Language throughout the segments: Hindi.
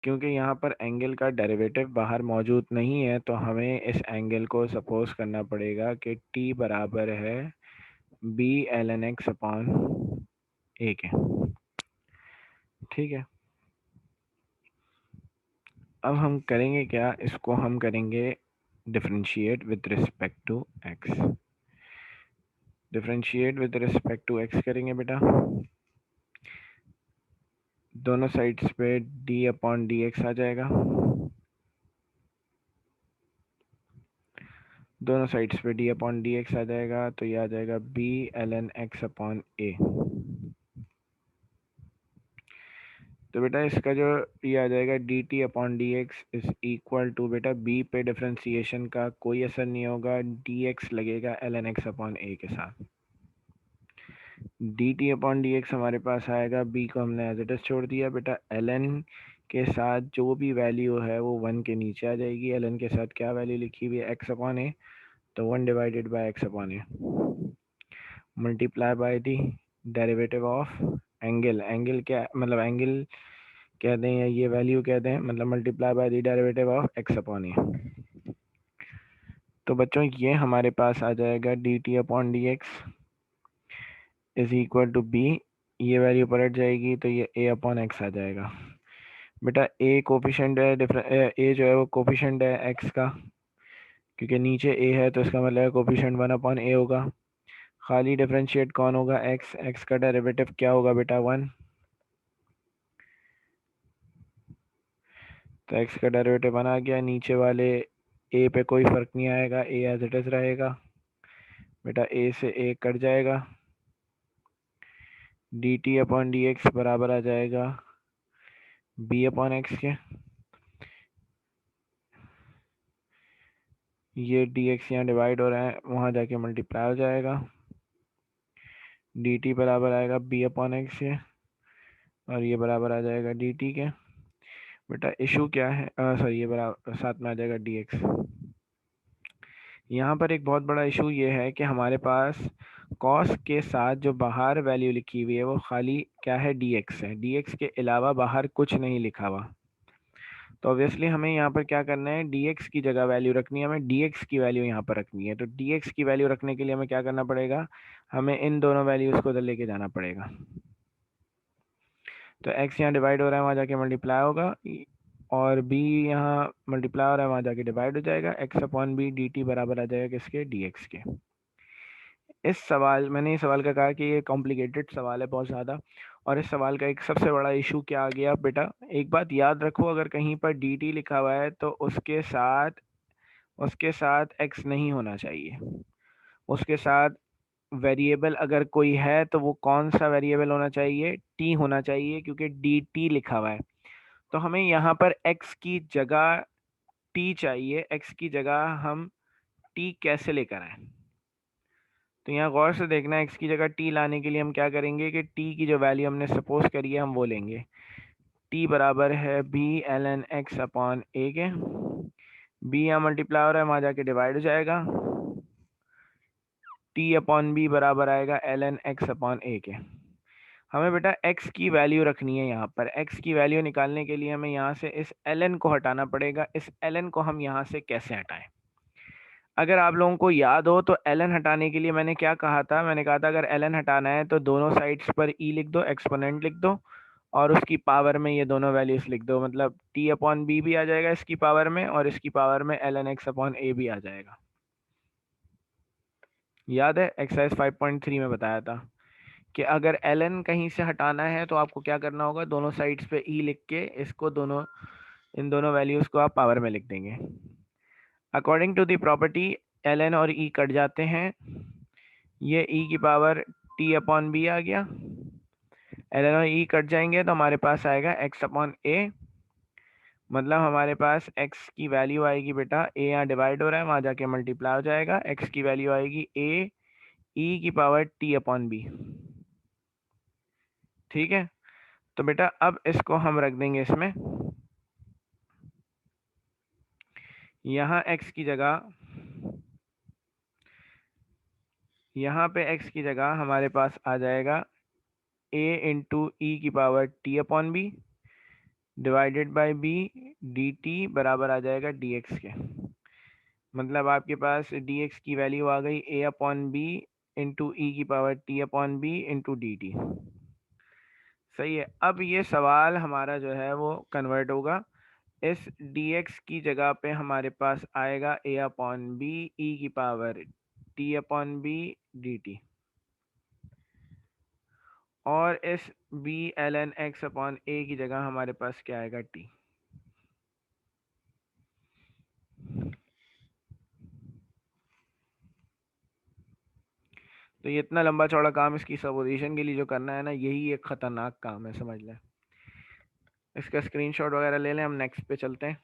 क्योंकि यहाँ पर एंगल का डेरिवेटिव बाहर मौजूद नहीं है, तो हमें इस एंगल को सपोज करना पड़ेगा कि टी बराबर है b l N x upon a के। ठीक है, अब हम करेंगे क्या, इसको हम करेंगे differentiate with respect to x. Differentiate with respect to x करेंगे बेटा, दोनों साइड्स पे डी अपॉन डी एक्स आ जाएगा, दोनों साइड्स पे डी अपॉन डी एक्स आ जाएगा, तो ये आ जाएगा b l N x upon a. तो बेटा इसका जो ये आ जाएगा d t upon d x is equal to, बेटा बी पे डिफरेंशिएशन का कोई असर नहीं होगा, डी एक्स लगेगा L N x upon a के साथ। D t upon d x हमारे पास आएगा, बी को हमने एज इट इज छोड़ दिया बेटा, एल एन के साथ जो भी वैल्यू है वो 1 के नीचे आ जाएगी। एल एन के साथ क्या वैल्यू लिखी हुई है, एक्स अपॉन ए, तो 1 divided by x upon A multiply by the derivative of angle. Angle क्या मतलब, एंगल कह दें या ये वैल्यू कह दें, मतलब multiply by the derivative of x upon a. तो बच्चों ये हमारे पास आ जाएगा d t upon d x is equal to b, ये वैल्यू पलट जाएगी तो ये ए अपॉन एक्स आ जाएगा। बेटा ए कोफिशिएंट है, ए जो है वो कोफिशिएंट है एक्स का, क्योंकि नीचे ए है तो इसका मतलब कोफिशिएंट 1 अपॉन ए होगा। खाली डिफरेंशिएट कौन होगा, एक्स, एक्स का डेरिवेटिव क्या होगा बेटा 1, तो एक्स का डेरिवेटिव 1 आ गया। नीचे वाले ए पे कोई फर्क नहीं आएगा, ए एज इट इज रहेगा बेटा, ए से ए कट जाएगा, d t upon d x बराबर आ जाएगा बी अपॉन एक्स के। ये डी एक्स यहाँ डिवाइड हो रहा है, वहाँ जाके मल्टीप्लाई हो जाएगा, डी टी बराबर आएगा बी अपॉन एक्स के, और ये बराबर आ जाएगा डी टी के। बेटा इशू क्या है, सॉरी ये बराबर साथ में आ जाएगा डी एक्स। यहाँ पर एक बहुत बड़ा इशू ये है कि हमारे पास कॉस के साथ जो बाहर वैल्यू लिखी हुई है वो खाली क्या है, डी एक्स है, डी एक्स के अलावा बाहर कुछ नहीं लिखा हुआ। तो ऑब्वियसली हमें यहाँ पर क्या करना है, dx की जगह वैल्यू रखनी है, हमें dx की वैल्यू यहाँ पर रखनी है। तो dx की वैल्यू रखने के लिए हमें क्या करना पड़ेगा, हमें इन दोनों वैल्यूज को उधर लेके जाना पड़ेगा। तो x यहाँ डिवाइड हो रहा है, वहाँ जाके मल्टीप्लाई होगा, और b यहाँ मल्टीप्लाई हो रहा है, वहाँ जाके डिवाइड हो जाएगा, x upon B D T बराबर आ जाएगा किसके, dx के। इस सवाल, मैंने इस सवाल का कहा कि ये कॉम्प्लिकेटेड सवाल है बहुत ज़्यादा, और इस सवाल का एक सबसे बड़ा इशू क्या आ गया बेटा, एक बात याद रखो, अगर कहीं पर डी टी लिखा हुआ है तो उसके साथ x नहीं होना चाहिए। उसके साथ वेरिएबल अगर कोई है तो वो कौन सा वेरिएबल होना चाहिए, t होना चाहिए, क्योंकि dt लिखा हुआ है। तो हमें यहाँ पर x की जगह t चाहिए, x की जगह हम t कैसे लेकर आए। तो यहाँ गौर से देखना, x की जगह t लाने के लिए हम क्या करेंगे कि t की जो वैल्यू हमने सपोज करी है हम वो लेंगे। t बराबर है b l N x upon a के, b यहाँ मल्टीप्लाई हो रहा है, वहाँ जाके डिवाइड हो जाएगा, टी अपॉन बी बराबर आएगा L N x upon a के। हमें बेटा x की वैल्यू रखनी है, यहाँ पर x की वैल्यू निकालने के लिए हमें यहाँ से इस ln को हटाना पड़ेगा। इस ln को हम यहाँ से कैसे हटाएं, अगर आप लोगों को याद हो तो ln हटाने के लिए मैंने क्या कहा था, मैंने कहा था अगर ln हटाना है तो दोनों साइड्स पर e लिख दो, एक्सपोनेंट लिख दो, और उसकी पावर में ये दोनों वैल्यूज लिख दो, मतलब t अपॉन बी भी आ जाएगा इसकी पावर में, और इसकी पावर में ln x अपॉन ए भी आ जाएगा। याद है एक्सरसाइज 5.3 में बताया था कि अगर ln कहीं से हटाना है तो आपको क्या करना होगा, दोनों साइड्स पे e लिख के इसको दोनों, इन दोनों वैल्यूज को आप पावर में लिख देंगे। According to the property ln और e कट जाते हैं, ये e की पावर t अपॉन बी आ गया, ln और e कट जाएंगे तो हमारे पास आएगा x अपॉन ए, मतलब हमारे पास x की वैल्यू आएगी बेटा, a यहाँ डिवाइड हो रहा है, वहाँ जाके मल्टीप्लाई हो जाएगा, x की वैल्यू आएगी a e की पावर t अपॉन बी। ठीक है, तो बेटा अब इसको हम रख देंगे इसमें, यहाँ x की जगह, यहाँ पे x की जगह हमारे पास आ जाएगा a इंटू ई की power t upon B, divided by B D T बराबर आ जाएगा डी एक्स के। मतलब आपके पास डी एक्स की वैल्यू आ गई ए अपॉन बी इंटू ई की power T upon B into D T. सही है। अब ये सवाल हमारा जो है वो कन्वर्ट होगा, इस dx की जगह पे हमारे पास आएगा a अपॉन बी ई की power t upon B D T, और इस b ln x upon a की जगह हमारे पास क्या आएगा t। तो ये इतना लंबा चौड़ा काम इसकी सपोजिशन के लिए जो करना है ना, यही एक खतरनाक काम है, समझ लें। इसका स्क्रीनशॉट वगैरह ले लें, हम नेक्स्ट पे चलते हैं।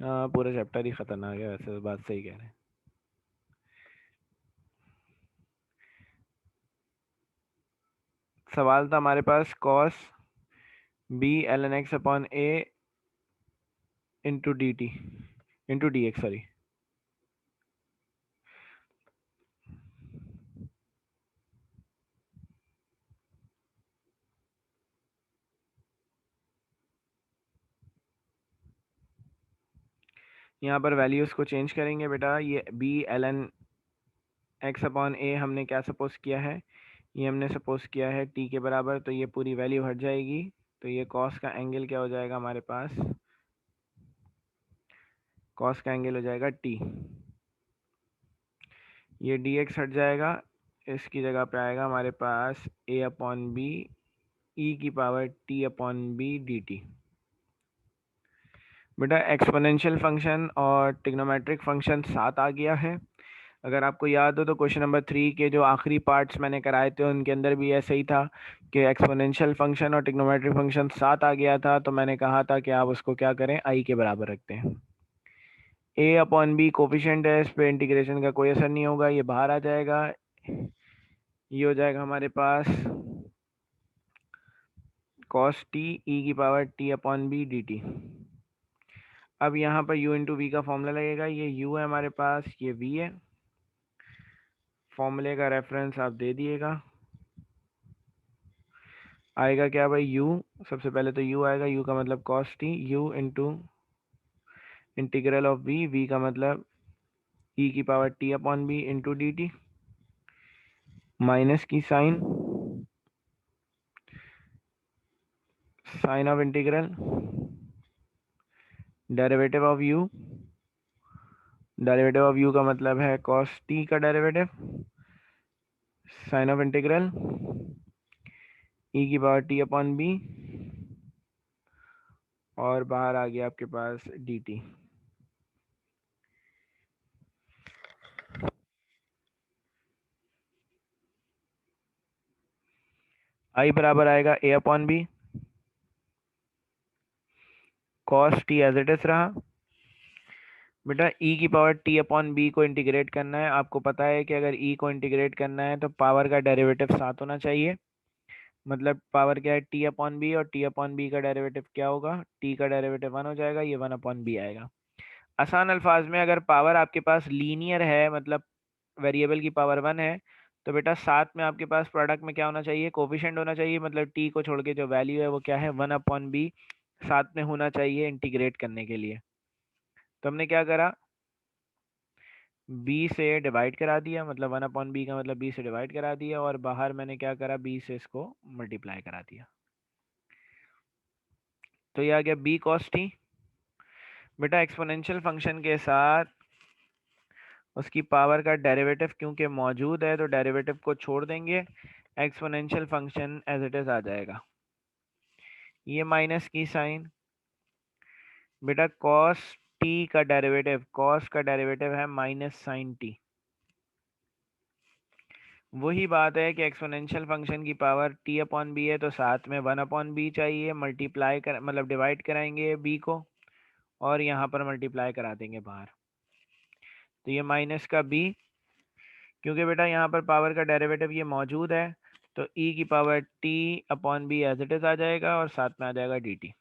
हाँ, पूरा चैप्टर ही खतरनाक है, वैसे तो बात सही कह रहे हैं। सवाल था हमारे पास cos b ln x upon a into D t into d x, sorry. यहाँ पर वैल्यूज को चेंज करेंगे बेटा। ये b ln x upon a हमने क्या सपोज किया है, ये हमने सपोज किया है t के बराबर, तो ये पूरी वैल्यू हट जाएगी। तो ये cos का एंगल क्या हो जाएगा हमारे पास, cos का एंगल हो जाएगा t। ये dx हट जाएगा, इसकी जगह पे आएगा हमारे पास a अपॉन बी ई की power t upon B D T. बेटा एक्सपोनेंशियल फंक्शन और ट्रिग्नोमेट्रिक फंक्शन साथ आ गया है। अगर आपको याद हो तो क्वेश्चन नंबर 3 के जो आखिरी पार्ट्स मैंने कराए थे उनके अंदर भी ऐसे ही था कि एक्सपोनेंशियल फंक्शन और ट्रिग्नोमेट्रिक फंक्शन साथ आ गया था, तो मैंने कहा था कि आप उसको क्या करें, आई के बराबर रखते हैं। ए अपॉन बी कोफिशिएंट है, इस पे इंटीग्रेशन का कोई असर नहीं होगा, ये बाहर आ जाएगा। ये हो जाएगा हमारे पास कॉस टी ई की power T upon B D T. अब यहाँ पर u इंटू वी का फॉर्मूला लगेगा। ये u है हमारे पास, ये v है। फॉर्मूले का रेफरेंस आप दे दिएगा। आएगा क्या भाई, u। सबसे पहले तो u आएगा, u का मतलब cos t, u into integral of v, v का मतलब e की power t upon B into D t, minus की sine, sine of integral, derivative of u, derivative of u का मतलब है cos t का derivative, sine of integral e की पावर t अपॉन बी, और बाहर आ गया आपके पास dt। i बराबर आएगा a upon b, cos t as it is रहा। बेटा e की पावर t अपॉन बी को इंटीग्रेट करना है। आपको पता है कि अगर e को इंटीग्रेट करना है तो पावर का डेरिवेटिव साथ होना चाहिए। मतलब पावर क्या है, t अपॉन बी, और t अपॉन बी का डेरिवेटिव क्या होगा, t का डेरिवेटिव 1 हो जाएगा, ये 1 अपॉन बी आएगा। आसान अल्फाज में अगर पावर आपके पास लीनियर है, मतलब वेरिएबल की पावर 1 है, तो बेटा साथ में आपके पास प्रोडक्ट में क्या होना चाहिए, कोफिशिएंट होना चाहिए। मतलब t को छोड़ के जो वैल्यू है वो क्या है, 1 अपॉन बी साथ में होना चाहिए इंटीग्रेट करने के लिए। तो हमने क्या करा, b से डिवाइड करा दिया, मतलब 1 अपॉन बी का मतलब b से डिवाइड करा दिया, और बाहर मैंने क्या करा, b से इसको मल्टीप्लाई करा दिया। तो ये आ गया b cos t। बेटा एक्सपोनेंशियल फंक्शन के साथ उसकी पावर का डेरिवेटिव क्योंकि मौजूद है, तो डेरिवेटिव को छोड़ देंगे, exponential function as it is आ जाएगा। ये माइनस की साइन, बेटा cos t का डेरिवेटिव, cos का डेरिवेटिव है माइनस साइन t। वही बात है कि एक्सपोनेंशियल फंक्शन की पावर t अपॉन बी है, तो साथ में 1 अपॉन बी चाहिए, मल्टीप्लाई कर मतलब डिवाइड कराएंगे b को, और यहाँ पर मल्टीप्लाई करा देंगे बाहर। तो ये माइनस का b, क्योंकि बेटा यहाँ पर पावर का डेरिवेटिव ये मौजूद है, तो ई की power T upon b as it is आ जाएगा और साथ में आ जाएगा डी टी।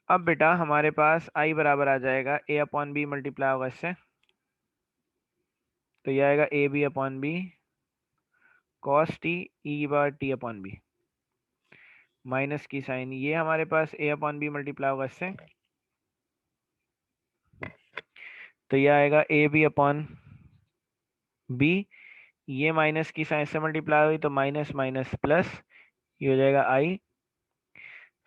अब बेटा हमारे पास आई बराबर आ जाएगा ए अपॉन बी मल्टीप्लाई होगा इससे, तो यह आएगा a b upon b cos T E की power T upon b, minus की साइन ये हमारे पास ए अपॉन बी मल्टीप्लाई होगा इससे, तो यह आएगा ए बी अपॉन बी, ये माइनस की साइन से मल्टीप्लाई हुई तो माइनस माइनस प्लस, ये हो जाएगा आई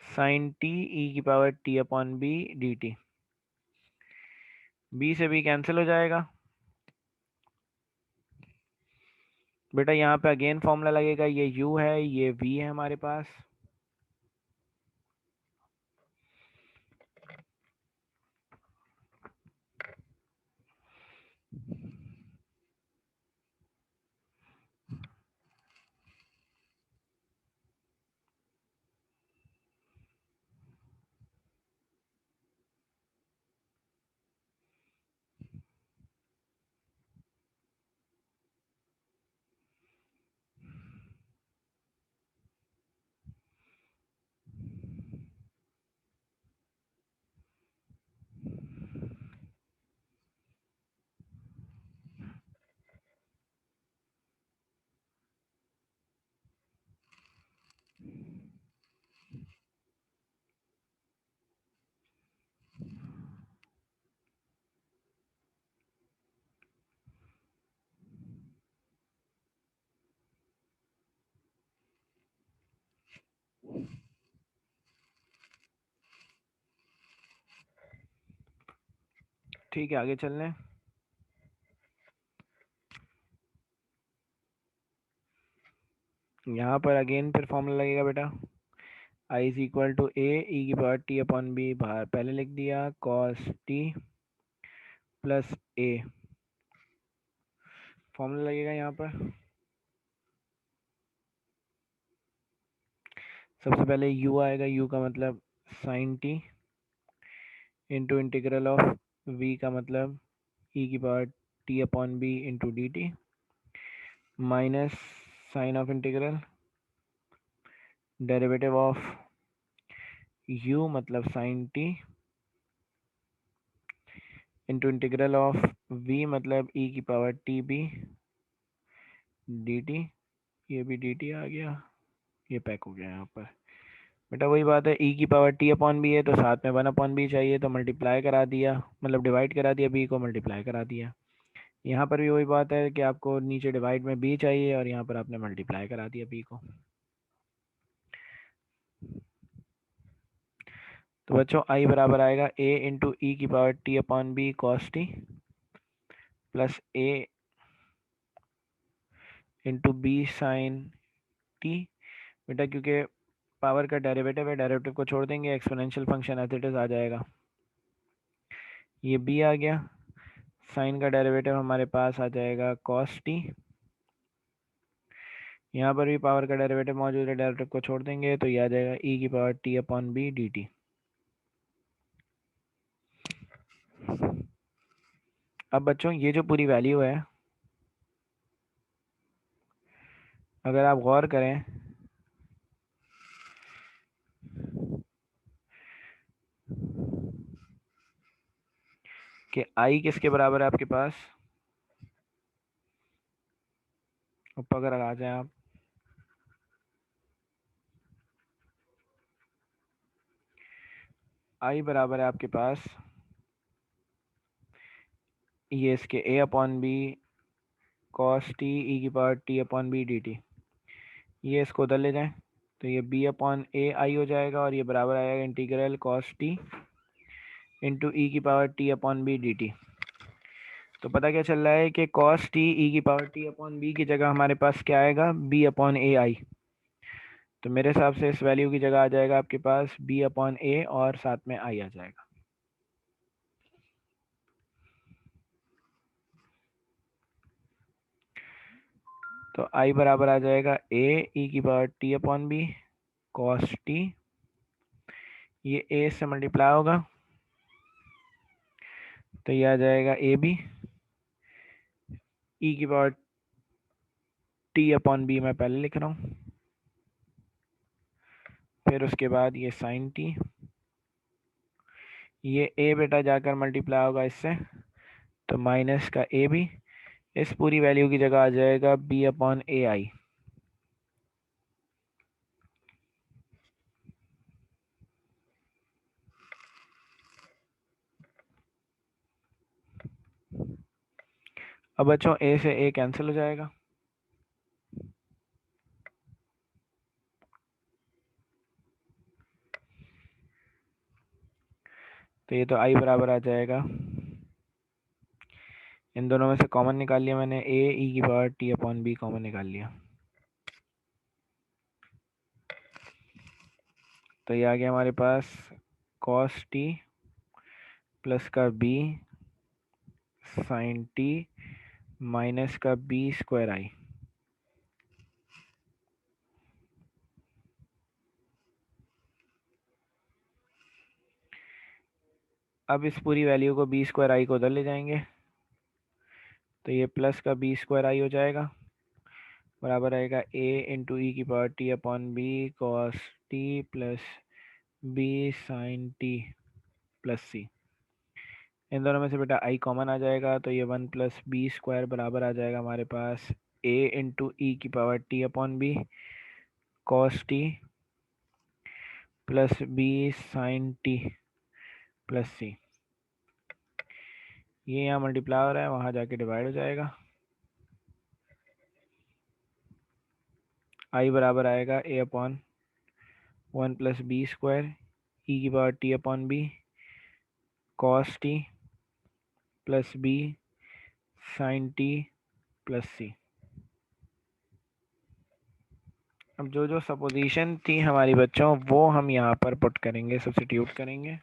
साइन टी ई की power T upon B D t, b से बी कैंसिल हो जाएगा। बेटा यहाँ पे अगेन फॉर्मूला लगेगा, ये u है ये v है हमारे पास, ठीक है आगे चल रहे हैं। यहाँ पर अगेन फिर फॉर्मूला लगेगा बेटा, i is equal to A e की पावर टी अपॉन बी, बाहर पहले लिख दिया कॉस टी प्लस ए, फॉर्मूला लगेगा यहाँ पर, सबसे पहले u आएगा, u का मतलब sine t into integral of v का मतलब e की power T upon B into D t, minus sine of integral derivative of u मतलब sine t into integral of v मतलब e की power t b D t, ये भी डी टी आ गया, ये पैक हो गया यहाँ पर। बेटा वही बात है, e की पावर t अपॉन बी है तो साथ में 1 अपॉन बी चाहिए, तो मल्टीप्लाई करा दिया, मतलब डिवाइड करा दिया b को, मल्टीप्लाई करा दिया। यहाँ पर भी वही बात है कि आपको नीचे डिवाइड में b चाहिए और यहाँ पर आपने मल्टीप्लाई करा दिया b को। तो बच्चों i बराबर आएगा a इंटू ई की power t upon b cos t plus a into b sine t. बेटा क्योंकि पावर का डेरिवेटिव है, डेरिवेटिव को छोड़ देंगे, exponential function as it is आ जाएगा, ये b आ गया, साइन का डेरिवेटिव हमारे पास आ जाएगा कॉस टी, यहाँ पर भी पावर का डेरिवेटिव मौजूद है, डेरिवेटिव को छोड़ देंगे तो ये आ जाएगा e की power t upon B D T. अब बच्चों ये जो पूरी वैल्यू है, अगर आप गौर करें कि i किसके बराबर है आपके पास, ऊपर अगर आ जाए आप, i बराबर है आपके पास ये इसके a upon b cos T E की power t upon B D t, ये इसको उधर ले जाएं तो ये b अपॉन ए आई हो जाएगा और ये बराबर आएगा इंटीग्रल कॉस टी इंटू ई की power t upon B D t. तो पता क्या चल रहा है कि कॉस टी ई की पावर t अपॉन बी की जगह हमारे पास क्या आएगा, b अपॉन ए आई, तो मेरे हिसाब से इस वैल्यू की जगह आ जाएगा आपके पास b अपॉन ए और साथ में i आ जाएगा। तो i बराबर आ जाएगा a ई की power t upon b cos t, ये a से मल्टीप्लाई होगा तो ये आ जाएगा ए बी ई की पावर टी अपॉन बी, मैं पहले लिख रहा हूँ। फिर उसके बाद ये साइन टी, ये ए बेटा जाकर मल्टीप्लाई होगा इससे, तो माइनस का ए बी, इस पूरी वैल्यू की जगह आ जाएगा बी अपॉन ए आई। अब बच्चों ए से ए कैंसिल हो जाएगा, तो ये तो आई बराबर आ जाएगा, इन दोनों में से कॉमन निकाल लिया मैंने, ए ई की power T upon b common निकाल लिया, तो ये आ गया हमारे पास कॉस टी प्लस का बी साइन टी माइनस का बी स्क्वायर आई। अब इस पूरी वैल्यू को बी स्क्वायर आई को उधर ले जाएंगे, तो ये प्लस का बी स्क्वायर आई हो जाएगा, बराबर आएगा ए इंटू ई की power T upon b cos t plus b sine t plus c. इन दोनों में से बेटा आई कॉमन आ जाएगा, तो ये वन प्लस बी स्क्वायर बराबर आ जाएगा हमारे पास ए इंटू ई की power T upon b cos t plus b sine t plus c. ये यहाँ मल्टीप्लाई हो रहा है, वहाँ जाके डिवाइड हो जाएगा, आई बराबर आएगा a upon one plus b square e की power T upon b cos t plus b sine t plus c. अब जो जो सपोजिशन थी हमारी बच्चों वो हम यहाँ पर पुट करेंगे, सब्स्टिट्यूट करेंगे।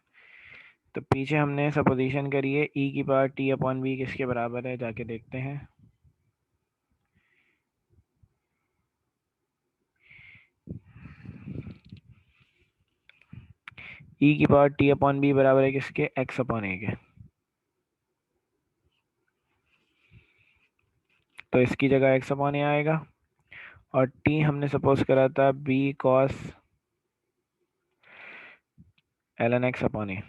तो पीछे हमने सपोजिशन करी है ई की पावर टी अपॉन बी किसके बराबर है, जाके देखते हैं। ई की पावर टी अपॉन बी बराबर है किसके, एक्स अपॉन ए के, तो इसकी जगह एक्स अपॉन ए आएगा, और टी हमने सपोज करा था b cos l N x upon a.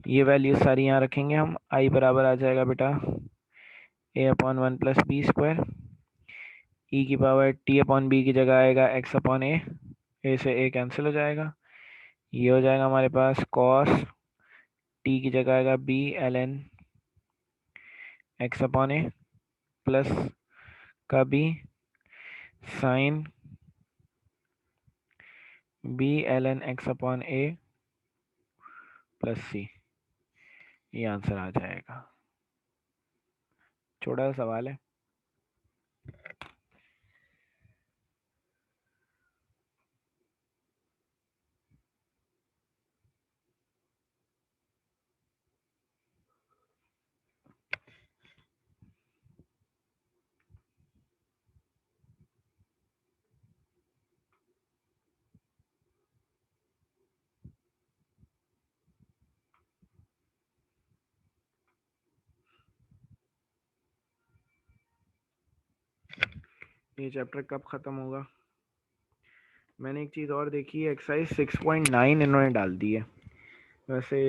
ये वैल्यू सारी यहाँ रखेंगे हम, आई बराबर आ जाएगा बेटा a upon one plus b square, e की पावर टी अपॉन बी की जगह आएगा एक्स अपॉन ए से ए कैंसिल हो जाएगा, ये हो जाएगा हमारे पास कॉस टी की जगह आएगा b l N x upon a plus का b sine b l N x upon a plus c. ये आंसर आ जाएगा। छोटा सा सवाल है। ये चैप्टर कब खत्म होगा? मैंने एक चीज़ और देखी है, एक्सरसाइज 6.9 इन्होंने डाल दी है। वैसे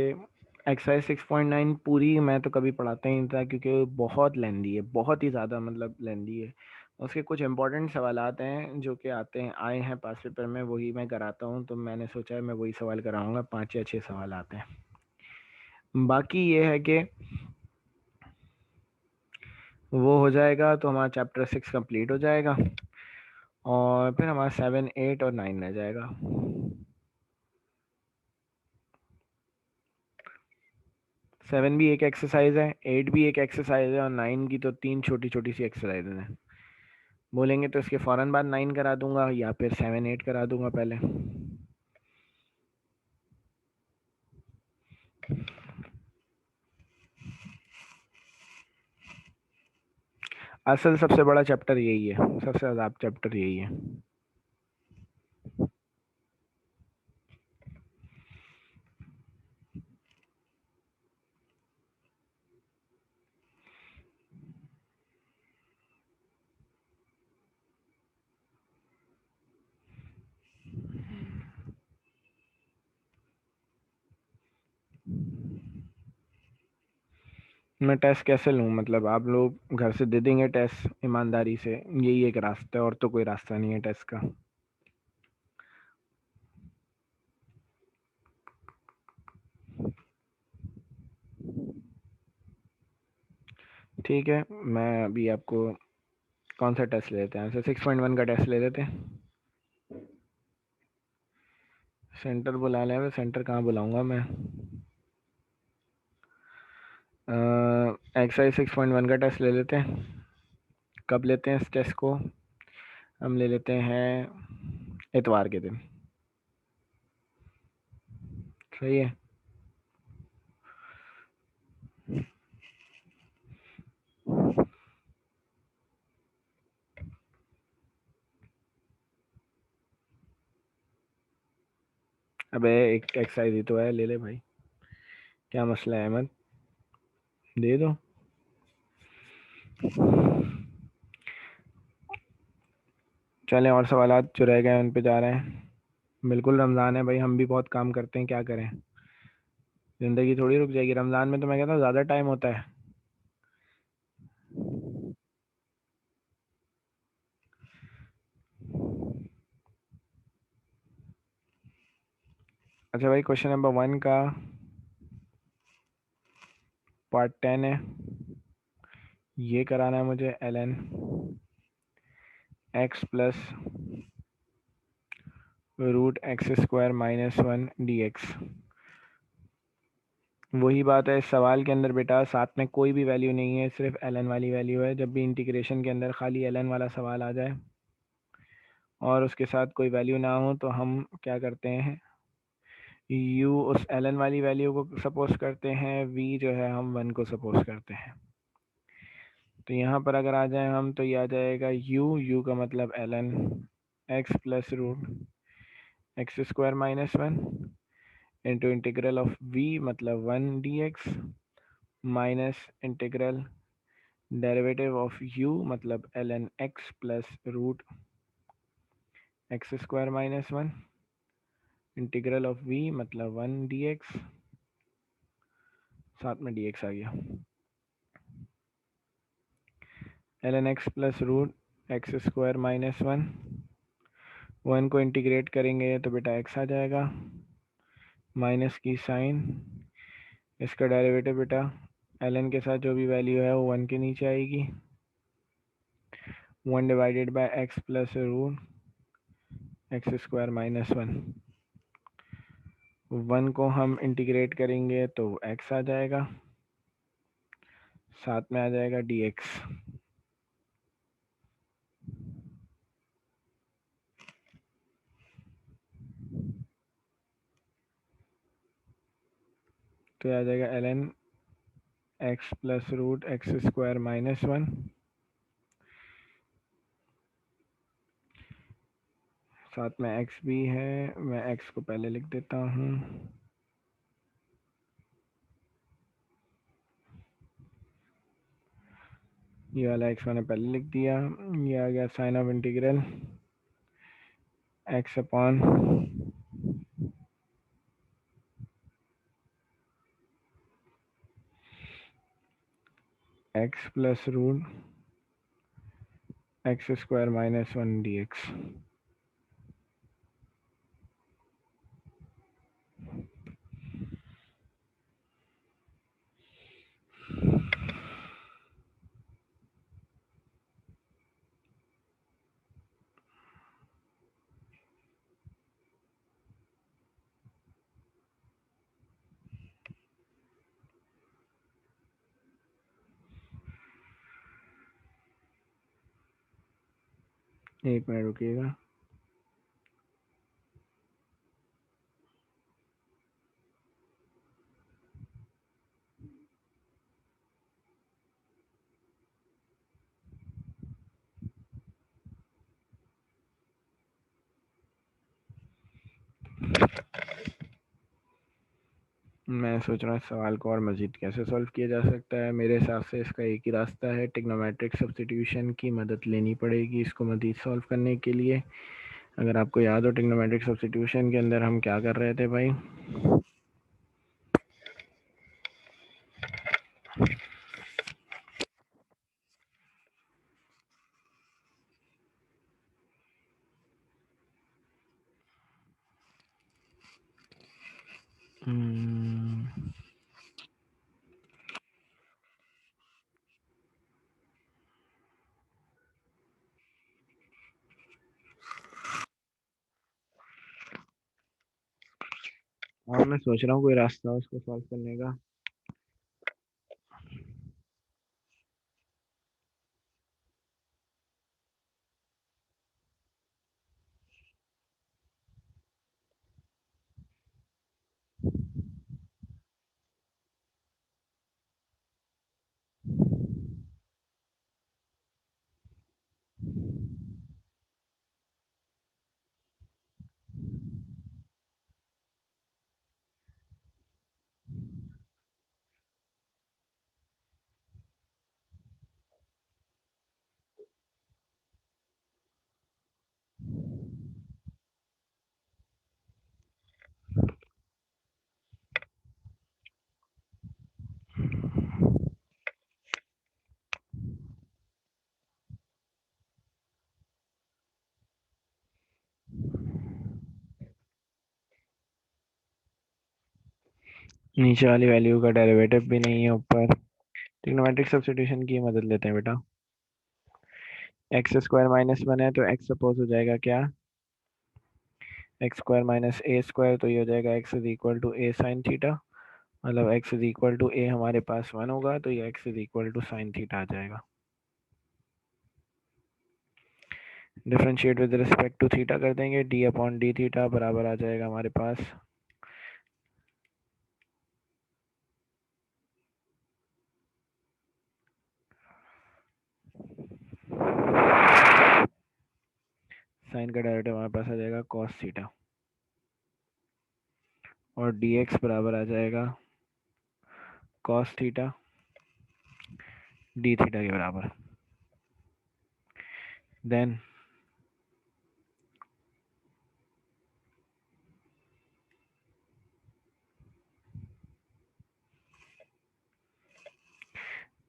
एक्सरसाइज 6.9 पूरी मैं तो कभी पढ़ाता ही नहीं था, क्योंकि बहुत लेंदी है, बहुत ही ज़्यादा मतलब लेंदी है। उसके कुछ इंपॉर्टेंट सवाल आते हैं जो कि आए हैं पास पेपर में, वही मैं कराता हूँ, तो मैंने सोचा है मैं वही सवाल कराऊंगा, 5 या 6 सवाल आते हैं। बाकी ये है कि वो हो जाएगा तो हमारा चैप्टर 6 कंप्लीट हो जाएगा, और फिर हमारा 7, 8 और 9 रह जाएगा। 7 भी एक एक्सरसाइज है, 8 भी एक एक्सरसाइज है, और 9 की तो 3 छोटी छोटी सी एक्सरसाइज हैं। बोलेंगे तो इसके फ़ौरन बाद 9 करा दूंगा, या फिर 7, 8 करा दूंगा पहले। असल सबसे बड़ा चैप्टर यही है, सबसे अजाब चैप्टर यही है। मैं टेस्ट कैसे लूँ? मतलब आप लोग घर से दे देंगे टेस्ट ईमानदारी से, यही एक रास्ता है, और तो कोई रास्ता नहीं है टेस्ट का। ठीक है, मैं अभी आपको कौन सा टेस्ट ले लेते हैं? ऐसे 6.1 का टेस्ट ले लेते हैं। सेंटर बुला लें? सेंटर कहाँ बुलाऊंगा मैं? एक्सरसाइज 6.1 का टेस्ट ले लेते हैं। कब लेते हैं इस टेस्ट को? हम ले लेते हैं इतवार के दिन। सही है। अबे एक एक्सरसाइज ही तो है, ले ले भाई, क्या मसला है अहमद, दे दो। चलें, और सवालात जो रह गए उन पे जा रहे हैं। बिल्कुल, रमज़ान है भाई, हम भी बहुत काम करते हैं, क्या करें, ज़िंदगी थोड़ी रुक जाएगी। रमज़ान में तो मैं कहता हूँ ज़्यादा टाइम होता है। अच्छा भाई, क्वेश्चन नंबर 1 का पार्ट 10 है। ये कराना है मुझे ln x plus root x square minus 1 dx। वही बात है इस सवाल के अंदर बेटा, साथ में कोई भी वैल्यू नहीं है, सिर्फ ln वाली वैल्यू है। जब भी इंटीग्रेशन के अंदर खाली ln वाला सवाल आ जाए और उसके साथ कोई वैल्यू ना हो, तो हम क्या करते हैं, u उस ln वाली वैल्यू को सपोज करते हैं, v जो है हम 1 को सपोज करते हैं। तो यहाँ पर अगर आ जाए हम, तो ये आ जाएगा u का मतलब ln x plus root x square minus 1 into integral of v मतलब 1 dx minus integral derivative of u मतलब ln x plus root x square minus 1 integral of v मतलब 1 dx, साथ में dx आ गया। ln x plus root x square minus 1 को इंटीग्रेट करेंगे तो बेटा x आ जाएगा, माइनस की साइन, इसका डेरिवेटिव बेटा ln के साथ जो भी वैल्यू है वो 1 के नीचे आएगी, 1 divided by x plus root x square minus 1 को हम इंटीग्रेट करेंगे तो x आ जाएगा, साथ में आ जाएगा dx। तो आ जाएगा ln x plus root x square minus 1, साथ में x भी है, मैं x को पहले लिख देता हूँ, ये वाला x मैंने पहले लिख दिया। ये आ गया sine of integral x upon x plus root x square minus 1 dx। एक मिनट रुकिएगा। मैं सोच रहा हूँ इस सवाल को और मज़ीद कैसे सॉल्व किया जा सकता है। मेरे हिसाब से इसका एक ही रास्ता है, ट्रिग्नोमेट्रिक सब्स्टिट्यूशन की मदद लेनी पड़ेगी इसको मज़ीद सॉल्व करने के लिए। अगर आपको याद हो, ट्रिग्नोमेट्रिक सब्स्टिट्यूशन के अंदर हम क्या कर रहे थे भाई, और मैं सोच रहा हूँ कोई रास्ता उसको सॉल्व करने का। नीचे वाली वैल्यू का डेरिवेटिव भी नहीं है ऊपर। ट्रिग्नोमेट्रिक सब्स्टिट्यूशन की मदद लेते हैं बेटा। एक्स स्क्वायर माइनस वन है तो एक्स सपोज हो जाएगा क्या, x square minus a square, तो ये हो जाएगा x is equal to a sine theta. मतलब x is equal to a हमारे पास वन होगा तो ये x is equal to sine theta आ जाएगा। Differentiate with respect to theta कर देंगे, डी अपॉन डी थीटा बराबर आ जाएगा हमारे पास साइन का डेरिवेटिव हमारे पास आ जाएगा कॉस थीटा, और डी एक्स बराबर आ जाएगा कॉस थीटा डी थीटा के बराबर। देन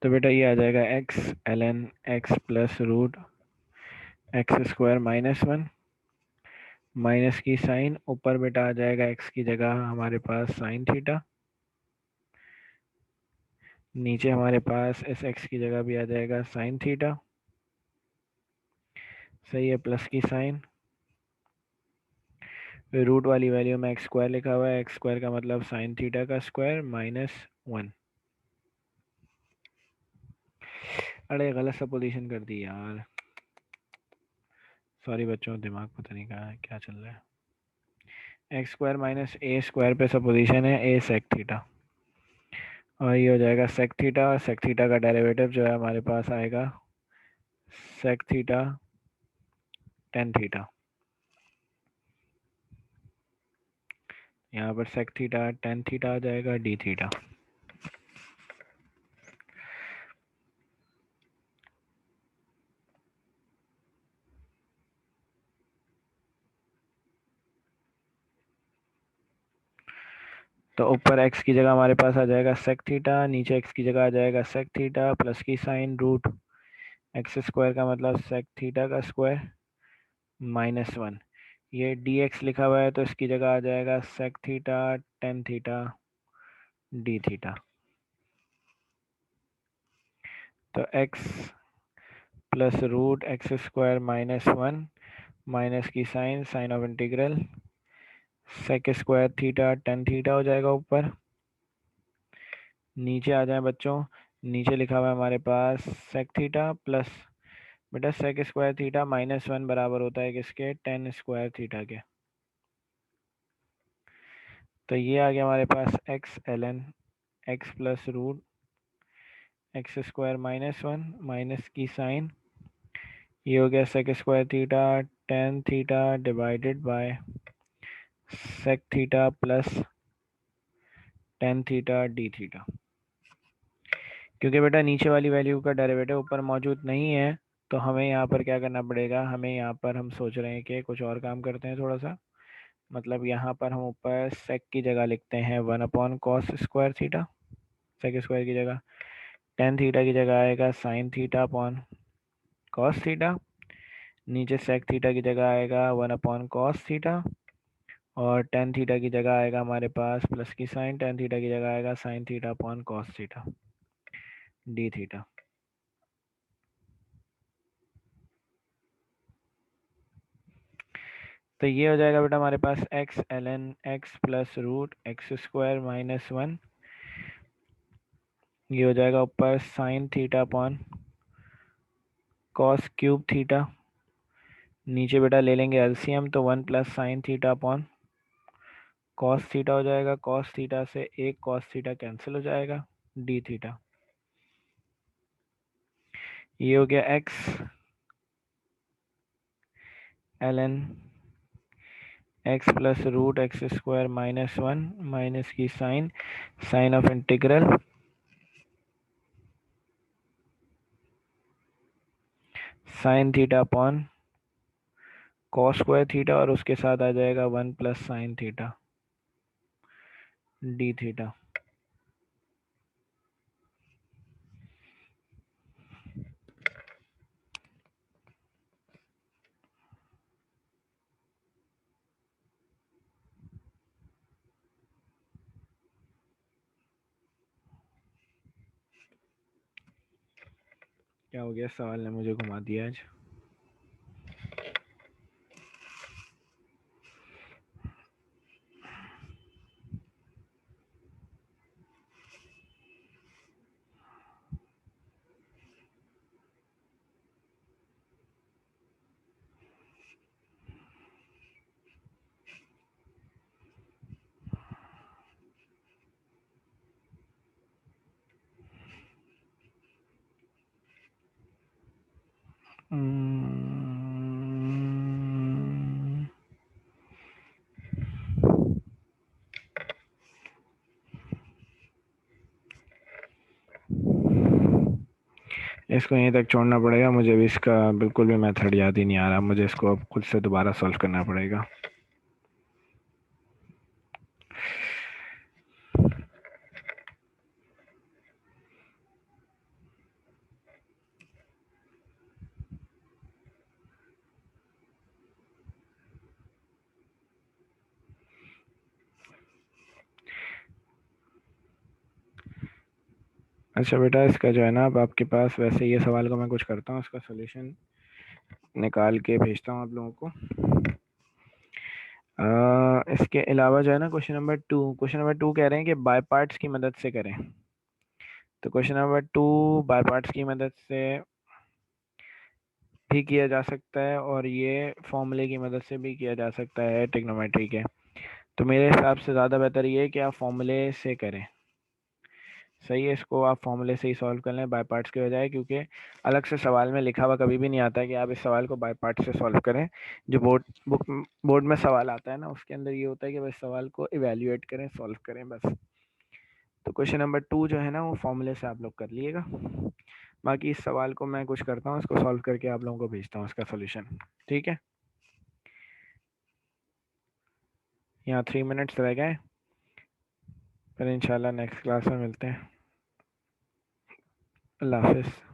तो बेटा ये आ जाएगा x L N x plus root x square minus one, minus की साइन ऊपर बेटा आ जाएगा एक्स की जगह हमारे पास साइन थीटा, नीचे हमारे पास इस एक्स की जगह भी आ जाएगा साइन थीटा। सही है, प्लस की साइन, रूट वाली वैल्यू में एक्स स्क्वायर लिखा हुआ है, एक्स स्क्वायर का मतलब साइन थीटा का स्क्वायर माइनस वन। अरे गलत सा पोजीशन कर दी यार, सॉरी बच्चों, दिमाग पता नहीं कहाँ है, क्या चल रहा है। X square minus a square पे सपोजिशन है ए सेक थीटा, और ये हो जाएगा सेक थीटा, और सेक थीटा का डेरिवेटिव जो है हमारे पास आएगा सेक थीटा टेन थीटा। यहाँ पर सेक थीटा टेन थीटा आ जाएगा डी थीटा। तो ऊपर x की जगह हमारे पास आ जाएगा सेक थीटा, नीचे x की जगह आ जाएगा सेक थीटा प्लस की साइन रूट एक्स स्क्वायर का मतलब सेक थीटा का स्क्वायर माइनस वन। ये डी एक्स लिखा हुआ है तो इसकी जगह आ जाएगा sec theta tan theta d theta. तो x plus root x square minus one, minus की sine sine of integral sec square theta tan theta हो जाएगा ऊपर। नीचे आ जाए बच्चों, नीचे लिखा हुआ है हमारे पास सेक थीटा प्लस बेटा sec square theta minus one बराबर होता है किसके, टेन स्क्वायर थीटा के। तो ये आ गया हमारे पास x L N x plus root x square minus one, minus की साइन, ये हो गया sec square theta tan theta divided by sec theta plus tan theta d theta. क्योंकि बेटा नीचे वाली वैल्यू का डेरिवेटिव ऊपर मौजूद नहीं है तो हमें यहाँ पर क्या करना पड़ेगा, हमें यहाँ पर हम सोच रहे हैं कि कुछ और काम करते हैं थोड़ा सा। मतलब यहाँ पर हम ऊपर सेक की जगह लिखते हैं one upon cos square theta, sec square की जगह टेन थीटा की जगह आएगा sine theta upon cos theta, नीचे सेक थीटा की जगह आएगा वन अपॉन कॉस थीटा, और टेन थीटा की जगह आएगा हमारे पास प्लस की साइन, टेन थीटा की जगह आएगा sine theta upon cos theta d theta. तो ये हो जाएगा बेटा हमारे पास x L N x plus root x square minus one, ये हो जाएगा ऊपर sign theta upon cos cube theta, नीचे बेटा ले लेंगे एलसीएम तो one plus sine theta upon cos theta हो जाएगा, कॉस थीटा से एक कॉस थीटा कैंसिल हो जाएगा, डी थीटा। ये हो गया x L N x plus root x square minus one minus की sine, sine of integral sine theta upon cos square theta और उसके साथ आ जाएगा one plus sine theta d theta. क्या हो गया, सवाल ने मुझे घुमा दिया आज। इसको यहीं तक छोड़ना पड़ेगा मुझे भी, इसका बिल्कुल भी मेथड याद ही नहीं आ रहा मुझे, इसको अब खुद से दोबारा सॉल्व करना पड़ेगा। अच्छा बेटा इसका जो है ना, अब आपके पास वैसे ये सवाल को मैं कुछ करता हूँ, इसका सोल्यूशन निकाल के भेजता हूँ आप लोगों को। इसके अलावा जो है ना, क्वेश्चन नंबर 2 कह रहे हैं कि बाय पार्ट्स की मदद से करें। तो क्वेश्चन नंबर 2 बाय पार्ट्स की मदद से भी किया जा सकता है और ये फॉर्मूले की मदद से भी किया जा सकता है ट्रिग्नोमेट्री के। तो मेरे हिसाब से ज़्यादा बेहतर ये है कि आप फॉर्मूले से करें। सही है, इसको आप फॉर्मूले से ही सॉल्व कर लें बाय पार्ट्स के बजाय, क्योंकि अलग से सवाल में लिखा हुआ कभी भी नहीं आता है कि आप इस सवाल को बाय पार्ट्स से सॉल्व करें। जो बोर्ड में सवाल आता है ना, उसके अंदर ये होता है कि बस सवाल को इवेल्युएट करें, सॉल्व करें बस। तो क्वेश्चन नंबर 2 जो है ना, वो फॉर्मूले से आप लोग कर लिएगा। बाकी इस सवाल को मैं कुछ करता हूँ, इसको सॉल्व करके आप लोगों को भेजता हूँ इसका सोल्यूशन। ठीक है, यहाँ 3 मिनट्स रह गए, फिर इंशाल्लाह नेक्स्ट क्लास में मिलते हैं। अल्लाह हाफिज़।